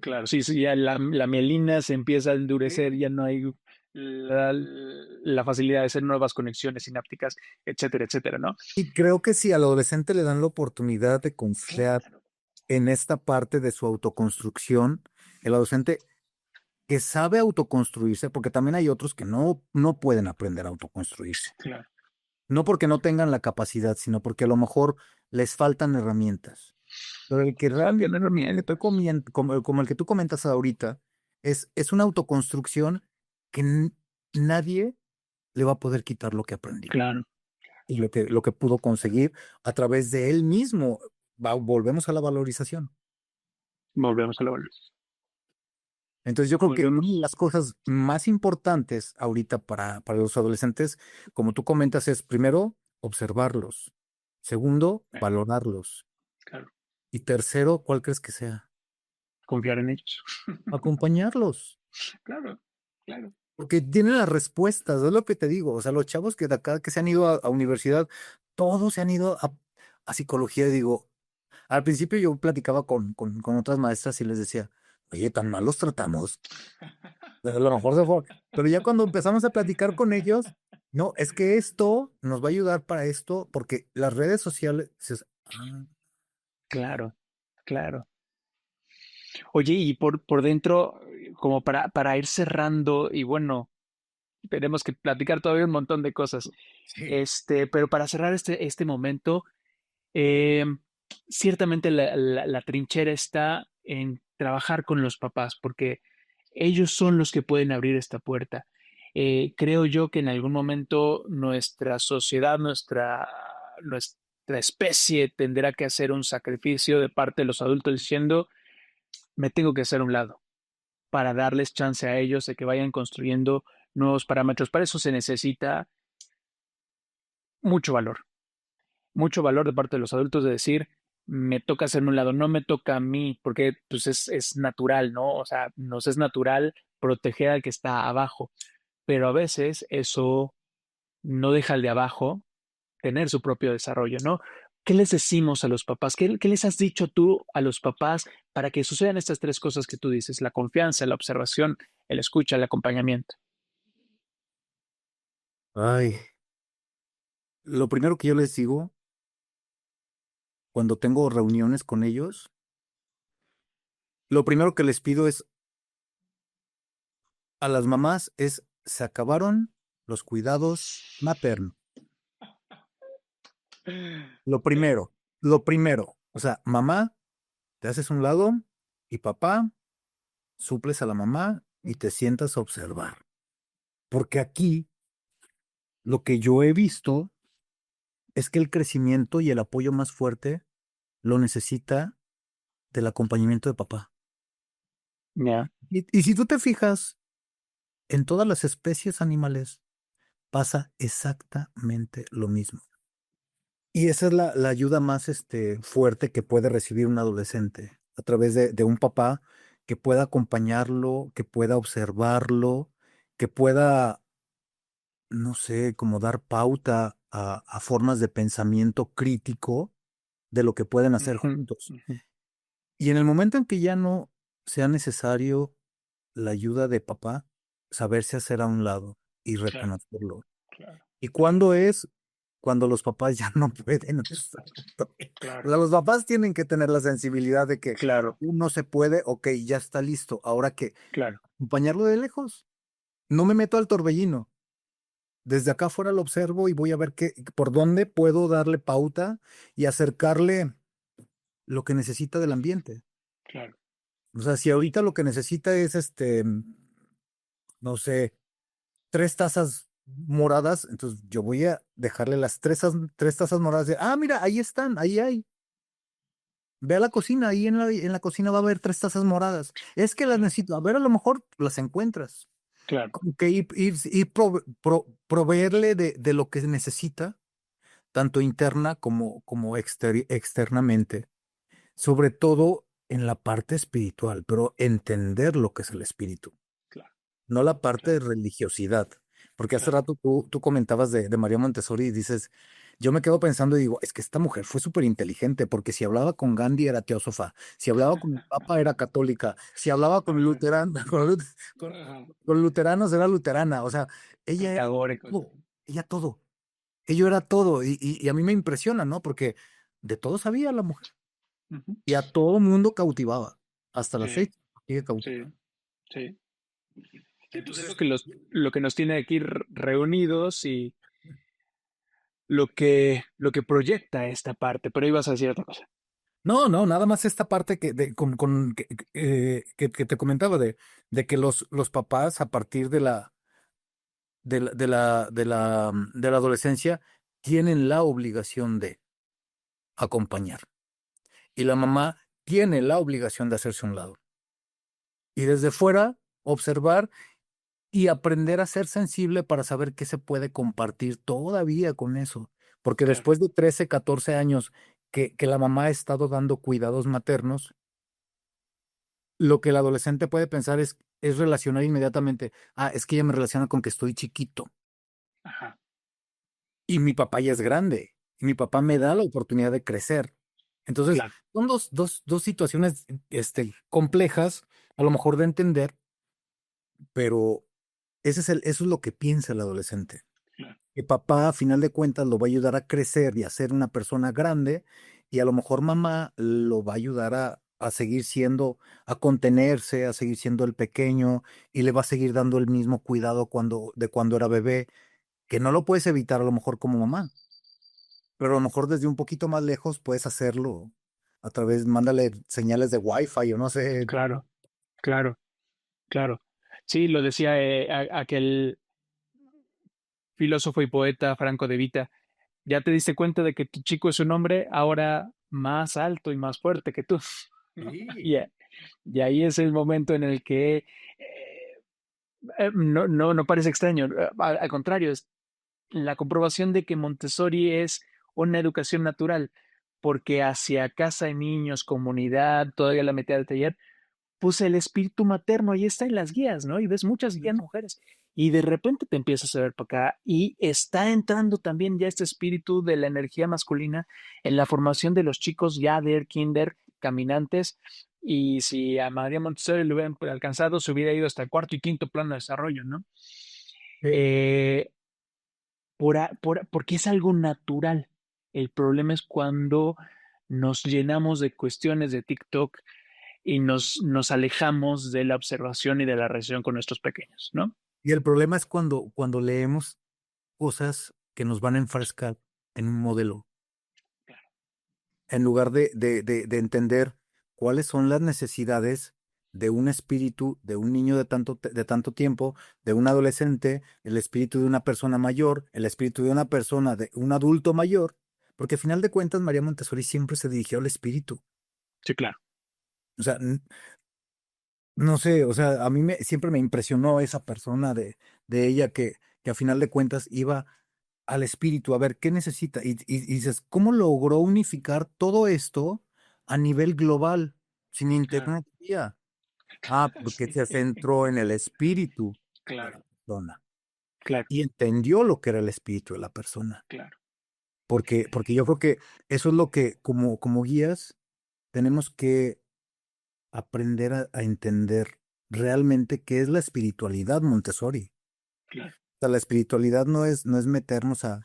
Claro, sí, sí, ya la mielina se empieza a endurecer, Sí. ya no hay la, la facilidad de hacer nuevas conexiones sinápticas, etcétera, etcétera, ¿no? Y creo que si al adolescente le dan la oportunidad de confiar Claro, en esta parte de su autoconstrucción, el adolescente que sabe autoconstruirse, porque también hay otros que no pueden aprender a autoconstruirse. claro. No porque no tengan la capacidad, sino porque a lo mejor les faltan herramientas. Pero el que Faltan realmente, herramientas. como el que tú comentas ahorita, es una autoconstrucción que nadie le va a poder quitar lo que aprendió Claro, y lo que pudo conseguir a través de él mismo. Volvemos a la valorización. volvemos a la valor. Entonces yo creo que una de Volvemos, las cosas más importantes ahorita para los adolescentes, como tú comentas, es primero observarlos, segundo, valorarlos claro, y tercero, ¿cuál crees que sea? confiar en ellos. Acompañarlos, Claro, claro. porque tienen las respuestas, es lo que te digo. O sea, los chavos que de acá que se han ido a universidad, todos se han ido a psicología. Y digo, al principio yo platicaba con otras maestras y les decía, oye, tan mal los tratamos. A lo mejor se fue. Pero ya cuando empezamos a platicar con ellos, no, es que esto nos va a ayudar para esto, porque las redes sociales, dices, Claro, claro. Oye, y por dentro, como para ir cerrando, y bueno, tenemos que platicar todavía un montón de cosas. sí. Pero para cerrar este momento, Eh, Ciertamente la trinchera está en trabajar con los papás, porque ellos son los que pueden abrir esta puerta. Creo yo que en algún momento nuestra sociedad, nuestra especie tendrá que hacer un sacrificio de parte de los adultos diciendo, me tengo que hacer a un lado para darles chance a ellos de que vayan construyendo nuevos parámetros. Para eso se necesita mucho valor, mucho valor de parte de los adultos de decir, me toca hacerme un lado, no me toca a mí, porque pues es natural, ¿no? O sea, nos es natural proteger al que está abajo, pero a veces eso no deja al de abajo tener su propio desarrollo, ¿no? ¿Qué les decimos a los papás? ¿Qué les has dicho tú a los papás para que sucedan estas tres cosas que tú dices? La confianza, la observación, el escucha, el acompañamiento. Ay, lo primero que yo les digo cuando tengo reuniones con ellos, lo primero que les pido es a las mamás es, se acabaron los cuidados maternos. Lo primero, o sea, mamá, te haces a un lado y papá, suples a la mamá y te sientas a observar. Porque aquí lo que yo he visto es que el crecimiento y el apoyo más fuerte lo necesita del acompañamiento de papá. Ya, Y si tú te fijas, en todas las especies animales pasa exactamente lo mismo. Y esa es la ayuda más fuerte que puede recibir un adolescente a través de un papá que pueda acompañarlo, que pueda observarlo, que pueda, no sé, como dar pauta a formas de pensamiento crítico de lo que pueden hacer ujú, juntos. ujú, Y en el momento en que ya no sea necesario la ayuda de papá, saberse hacer a un lado y claro, reconocerlo. claro, ¿Y claro, cuándo es? Cuando los papás ya no pueden. claro, Los papás tienen que tener la sensibilidad de que claro, uno se puede, ok, ya está listo. Ahora que claro, acompañarlo de lejos. No me meto al torbellino. Desde acá afuera lo observo y voy a ver por dónde puedo darle pauta y acercarle lo que necesita del ambiente. claro, O sea, si ahorita lo que necesita es no sé, 3 tazas moradas, entonces yo voy a dejarle las 3 tazas moradas de, mira, ahí están, ahí hay. Ve a la cocina, ahí en la cocina va a haber 3 tazas moradas. Es que las claro, necesito. A ver, a lo mejor las encuentras. claro, Como que proveerle de lo que necesita, tanto interna como externamente. Sobre todo en la parte espiritual, pero entender lo que es el espíritu, claro, no la parte de claro, religiosidad. Porque hace claro. rato tú comentabas de María Montessori y dices, yo me quedo pensando y digo, es que esta mujer fue súper inteligente, porque si hablaba con Gandhi era teósofa, si hablaba con el Papa era católica, si hablaba con Ajá, Luterán, con, ajá. con luteranos era luterana, o sea, ella era Pitagóricos. todo, ella todo, ello era todo, y a mí me impresiona, ¿no? Porque de todo sabía la mujer, Ujú. y a todo mundo cautivaba, hasta la Sí, fecha, sigue sí, cautivando. sí. Sí, pues es lo que nos tiene aquí reunidos y lo que proyecta esta parte. Pero ibas a decir otra cosa. No, no, nada más esta parte que te comentaba de que los papás a partir de la adolescencia tienen la obligación de acompañar y la mamá tiene la obligación de hacerse a un lado y desde fuera observar y aprender a ser sensible para saber qué se puede compartir todavía con eso. Porque Claro, después de 13, 14 años que la mamá ha estado dando cuidados maternos, lo que el adolescente puede pensar es relacionar inmediatamente, es que ella me relaciona con que estoy chiquito ajá, y mi papá ya es grande y mi papá me da la oportunidad de crecer. Entonces, claro, son dos situaciones complejas, a lo mejor de entender, pero eso es lo que piensa el adolescente. claro, Que papá, a final de cuentas, lo va a ayudar a crecer y a ser una persona grande, y a lo mejor mamá lo va a ayudar a seguir siendo, a contenerse, a seguir siendo el pequeño, y le va a seguir dando el mismo cuidado de cuando era bebé, que no lo puedes evitar a lo mejor como mamá, pero a lo mejor desde un poquito más lejos puedes hacerlo a través, mándale señales de Wi-Fi o no sé. Claro, claro, claro. Sí, lo decía aquel filósofo y poeta Franco de Vita. Ya te diste cuenta de que tu chico es un hombre ahora más alto y más fuerte que tú, ¿no? Sí. Y ahí es el momento en el que no parece extraño. Al contrario, es la comprobación de que Montessori es una educación natural, porque hacia casa de niños, comunidad, todavía la metida de taller, pues el espíritu materno ahí está en las guías, ¿no? Y ves muchas guías mujeres. Y de repente te empiezas a ver para acá y está entrando también ya este espíritu de la energía masculina en la formación de los chicos ya de kinder, caminantes. Y si a María Montessori lo hubieran alcanzado, se hubiera ido hasta el cuarto y quinto plano de desarrollo, ¿no? Sí. Eh, porque es algo natural. El problema es cuando nos llenamos de cuestiones de TikTok y nos alejamos de la observación y de la relación con nuestros pequeños, ¿no? Y el problema es cuando leemos cosas que nos van a enfrescar en un modelo, en lugar de entender cuáles son las necesidades de un espíritu, de un niño de tanto tiempo, de un adolescente, el espíritu de una persona mayor, el espíritu de una persona, de un adulto mayor, porque al final de cuentas María Montessori siempre se dirigió al espíritu. Sí, claro, O sea, no sé, o sea, a mí siempre me impresionó esa persona de ella que a final de cuentas iba al espíritu a ver qué necesita. Y dices, ¿cómo logró unificar todo esto a nivel global, sin claro, internet? Ya. Ah, porque sí, se centró en el espíritu de la claro, persona claro, y entendió lo que era el espíritu de la persona. claro, Porque yo creo que eso es lo que como guías tenemos que aprender a entender realmente qué es la espiritualidad Montessori. claro. O sea, la espiritualidad no es meternos a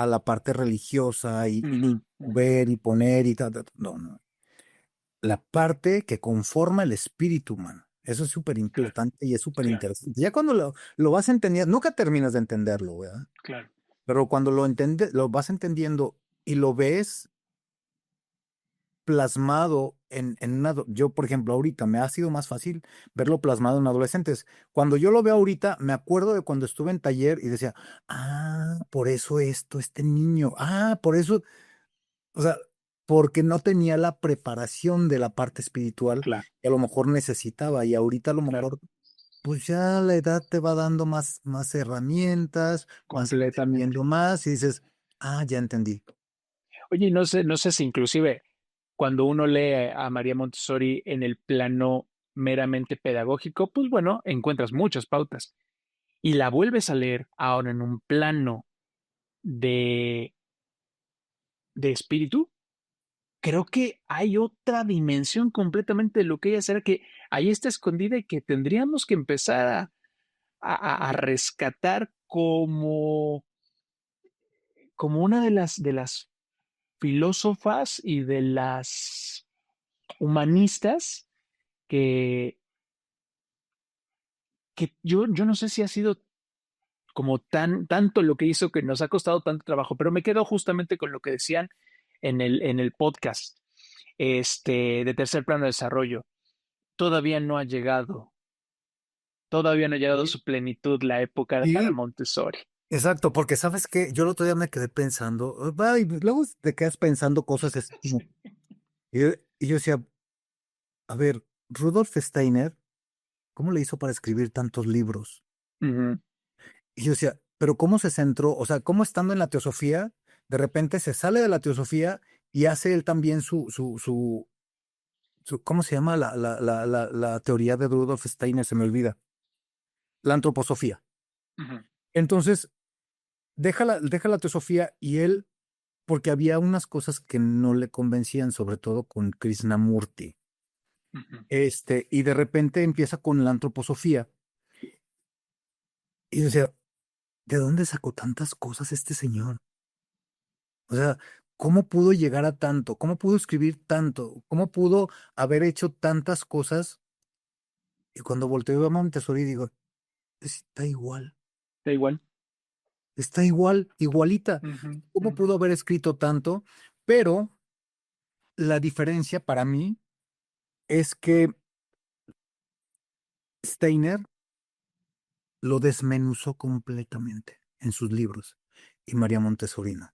la parte religiosa Ujú, y ujú, ver y poner y tal, tal, tal. No, no. La parte que conforma el espíritu humano. Eso es súper claro, importante y es súper claro, interesante. Ya cuando lo vas entendiendo, nunca terminas de entenderlo, ¿verdad? claro, Pero cuando lo vas entendiendo y lo ves plasmado yo, por ejemplo, ahorita me ha sido más fácil verlo plasmado en adolescentes. Cuando yo lo veo ahorita, me acuerdo de cuando estuve en taller y decía, por eso este niño, por eso, o sea, porque no tenía la preparación de la parte espiritual claro, que a lo mejor necesitaba y ahorita a lo claro, mejor, pues ya la edad te va dando más herramientas, vas completamente. entendiendo más y dices, ya entendí. Oye, no sé si inclusive cuando uno lee a María Montessori en el plano meramente pedagógico, pues bueno, encuentras muchas pautas y la vuelves a leer ahora en un plano de, de espíritu, creo que hay otra dimensión completamente de lo que ella será que ahí está escondida y que tendríamos que empezar a rescatar como una de las filósofas y de las humanistas que, que yo no sé si ha sido como tanto lo que hizo que nos ha costado tanto trabajo, pero me quedo justamente con lo que decían en el podcast de tercer plano de desarrollo. Todavía no ha llegado, todavía no ha llegado a Sí. su plenitud la época para Sí, Montessori. exacto, porque sabes que yo el otro día me quedé pensando, y luego te quedas pensando cosas así como, y yo decía, a ver, Rudolf Steiner, ¿cómo le hizo para escribir tantos libros? Ujú, Y yo decía, pero ¿cómo se centró? O sea, ¿cómo estando en la teosofía, de repente se sale de la teosofía y hace él también ¿cómo se llama la teoría de Rudolf Steiner? Se me olvida, la antroposofía. ujú, Entonces, deja la teosofía y él porque había unas cosas que no le convencían, sobre todo con Krishnamurti. ujú. Y de repente empieza con la antroposofía. Y yo decía, ¿de dónde sacó tantas cosas este señor? O sea, ¿cómo pudo llegar a tanto? ¿Cómo pudo escribir tanto? ¿Cómo pudo haber hecho tantas cosas? Y cuando volteo a Montessori digo, está igual, Da igual. está igual, igualita. Ujú, ¿Cómo ujú, pudo haber escrito tanto? Pero la diferencia para mí es que Steiner lo desmenuzó completamente en sus libros y María Montessori no.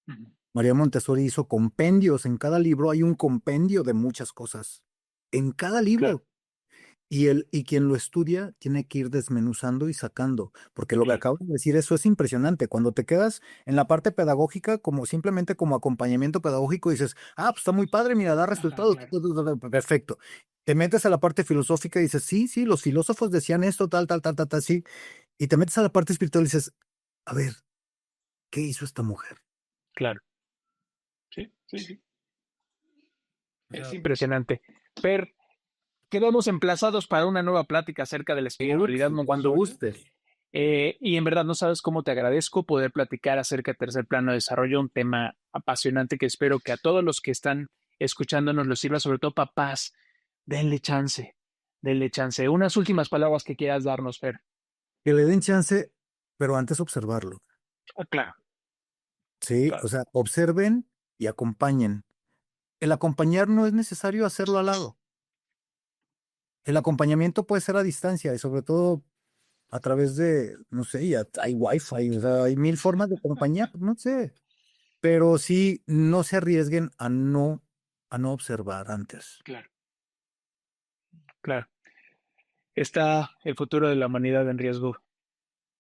ujú. María Montessori hizo compendios, en cada libro hay un compendio de muchas cosas, en cada Claro, libro. Y quien lo estudia tiene que ir desmenuzando y sacando, porque lo que claro. acabo de decir, eso es impresionante. Cuando te quedas en la parte pedagógica, como simplemente como acompañamiento pedagógico, dices, ah, pues está muy padre, mira, da Ajá, resultados, claro. perfecto. Te metes a la parte filosófica y dices, sí, sí, los filósofos decían esto, tal, sí. Y te metes a la parte espiritual y dices, a ver, ¿qué hizo esta mujer? Claro. Sí, sí, sí. O Es sea, impresionante. Per, quedamos emplazados para una nueva plática acerca de la seguro que espiritualidad sí, cuando Montessori. gustes. Y en verdad no sabes cómo te agradezco poder platicar acerca de tercer plano de desarrollo, un tema apasionante que espero que a todos los que están escuchándonos los sirva, sobre todo papás, denle chance, denle chance. Unas últimas palabras que quieras darnos, Fer. Que le den chance, pero antes observarlo. Ah, claro, Sí, o claro, sea, observen y acompañen. El acompañar no es necesario hacerlo al lado. El acompañamiento puede ser a distancia y sobre todo a través de, no sé, ya hay wifi, o sea, hay mil formas de acompañar, no sé. Pero sí, no se arriesguen a no observar antes. claro, claro. Está el futuro de la humanidad en riesgo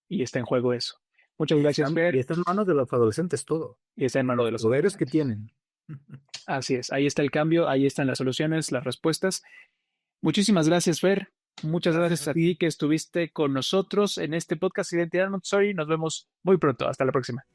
y está en juego eso. Muchas gracias, Y Fer, está en manos de los adolescentes todo. y está en manos Los de los poderes que adolescentes. tienen. Así es, ahí está el cambio, ahí están las soluciones, las respuestas. Muchísimas gracias, Fer. Muchas Gracias gracias a a ti. ti que estuviste con nosotros en este podcast Identidad Montessori. Nos vemos muy pronto. Hasta la próxima.